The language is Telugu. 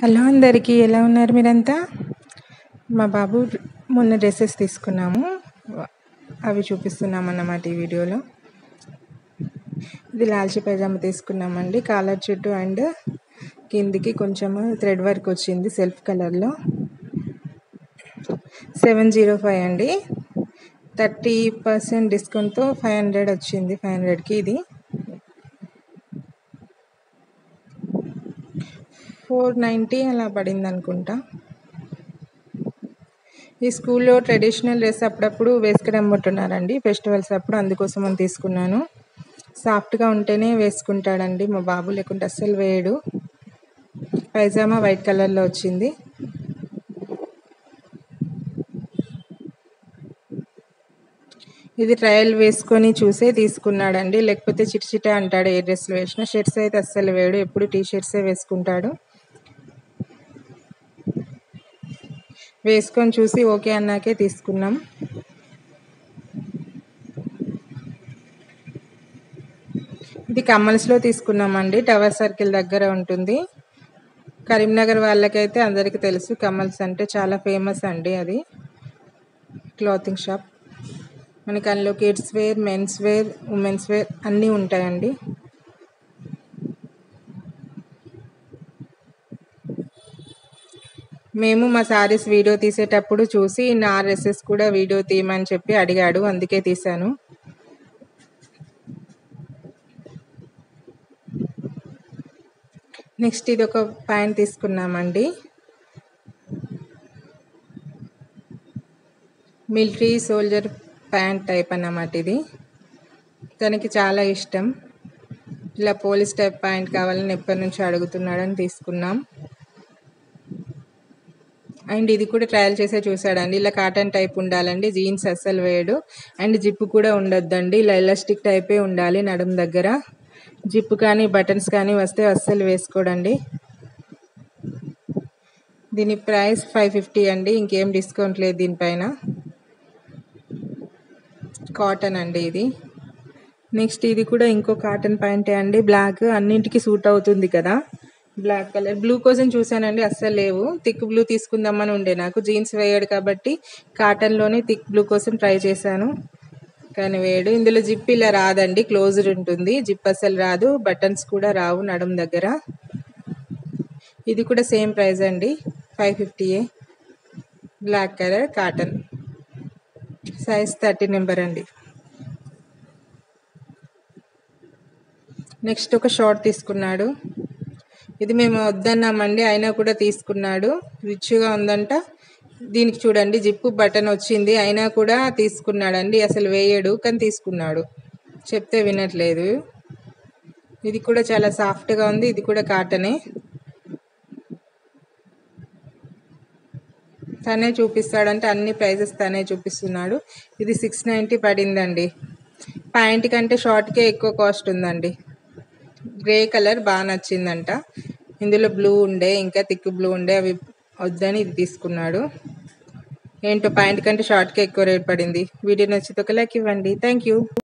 హలో అందరికీ, ఎలా ఉన్నారు మీరంతా? మా బాబు మొన్న డ్రెస్సెస్ తీసుకున్నాము, అవి చూపిస్తున్నాము అన్నమాట ఈ వీడియోలో. ఇది లాల్చీ పైజామా తీసుకున్నామండి, కాలర్ చుట్టూ అండ్ కిందికి కొంచెము థ్రెడ్ వర్క్ వచ్చింది సెల్ఫ్ కలర్లో. 705 అండి, 30% డిస్కౌంట్తో 500 వచ్చింది. 500కి ఇది 490 అలా పడింది అనుకుంటా. ఈ స్కూల్లో ట్రెడిషనల్ డ్రెస్ అప్పుడప్పుడు వేసుకురమ్మంటున్నారండి ఫెస్టివల్స్ అప్పుడు, అందుకోసం అని తీసుకున్నాను. సాఫ్ట్గా ఉంటేనే వేసుకుంటాడండి మా బాబు, లేకుంటే అస్సలు వేయడు. పైజామా వైట్ కలర్లో వచ్చింది. ఇది ట్రయల్ వేసుకొని చూసే తీసుకున్నాడండి, లేకపోతే చిటచిట అంటాడు ఏ డ్రెస్లు వేసినా. షర్ట్స్ అయితే అస్సలు వేయడు, ఎప్పుడు టీ షర్ట్సే వేసుకుంటాడు. వేసుకొని చూసి ఓకే అన్నాకే తీసుకున్నాం. ఇది కమ్మల్స్లో తీసుకున్నామండి, టవర్ సర్కిల్ దగ్గర ఉంటుంది. కరీంనగర్ వాళ్ళకైతే అందరికీ తెలుసు, కమ్మల్స్ అంటే చాలా ఫేమస్ అండి. అది క్లాతింగ్ షాప్. మనకి అందులో kids wear, men's wear, women's wear అన్నీ ఉంటాయండి. మేము మా సారీస్ వీడియో తీసేటప్పుడు చూసి నా డ్రెస్సెస్ కూడా వీడియో తీయమని చెప్పి అడిగాడు, అందుకే తీశాను. నెక్స్ట్ ఇది ఒక ప్యాంట్ తీసుకున్నామండి, మిలిటరీ సోల్జర్ ప్యాంట్ టైప్ అన్నమాట. ఇది తనకి చాలా ఇష్టం, ఇలా పోలీస్ టైప్ ప్యాంట్ కావాలని ఎప్పటి నుంచి అడుగుతున్నాడని తీసుకున్నాం. అండ్ ఇది కూడా ట్రయల్ చేసే చూసాడండి. ఇలా కాటన్ టైప్ ఉండాలండి, జీన్స్ అస్సలు వేయడు. అండ్ జిప్పు కూడా ఉండొద్దండి, ఇలా ఎలాస్టిక్ టైపే ఉండాలి నడుము దగ్గర. జిప్పు కానీ బటన్స్ కానీ వస్తే అస్సలు వేసుకోడండి. దీని ప్రైస్ 550 అండి, ఇంకేం డిస్కౌంట్ లేదు దీనిపైన. కాటన్ అండి ఇది. నెక్స్ట్ ఇది కూడా ఇంకో కాటన్ ప్యాంటే అండి, బ్లాక్, అన్నింటికి సూట్ అవుతుంది కదా. బ్లాక్ కలర్, బ్లూ కోసం చూసానండి, అస్సలు లేవు. థిక్ బ్లూ తీసుకుందామని ఉండే నాకు, జీన్స్ వేయడు కాబట్టి కాటన్లోనే థిక్ బ్లూ కోసం ట్రై చేశాను, కానీ వేయడు. ఇందులో జిప్ ఇలా రాదండి, క్లోజ్డ్ ఉంటుంది. జిప్ అస్సలు రాదు, బటన్స్ కూడా రావు నడుము దగ్గర. ఇది కూడా సేమ్ ప్రైస్ అండి, 550. Black colour cotton, size 30 number అండి. నెక్స్ట్ ఒక షార్ట్ తీసుకున్నాడు, ఇది మేము వద్దన్నామండి అయినా కూడా తీసుకున్నాడు. రిచ్గా ఉందంట. దీనికి చూడండి జిప్పు బటన్ వచ్చింది, అయినా కూడా తీసుకున్నాడండి. అసలు వేయడు కానీ తీసుకున్నాడు, చెప్తే వినట్లేదు. ఇది కూడా చాలా సాఫ్ట్గా ఉంది, ఇది కూడా కాటనే. తనే చూపిస్తాడంటే అన్ని ప్రైజెస్ తనే చూపిస్తున్నాడు. ఇది 690 పడిందండి. ప్యాంట్ కంటే షార్ట్కే ఎక్కువ కాస్ట్ ఉందండి. గ్రే కలర్ బాగా నచ్చిందంట. ఇందులో బ్లూ ఉండే, ఇంకా థిక్ బ్లూ ఉండే, అవి వద్దని ఇది తీసుకున్నాడు. ఏంటో ప్యాంట్ కంటే షార్ట్కే ఎక్కువ రేట్ పడింది. వీడియో నచ్చితే ఒక లైక్ ఇవ్వండి. Thank you.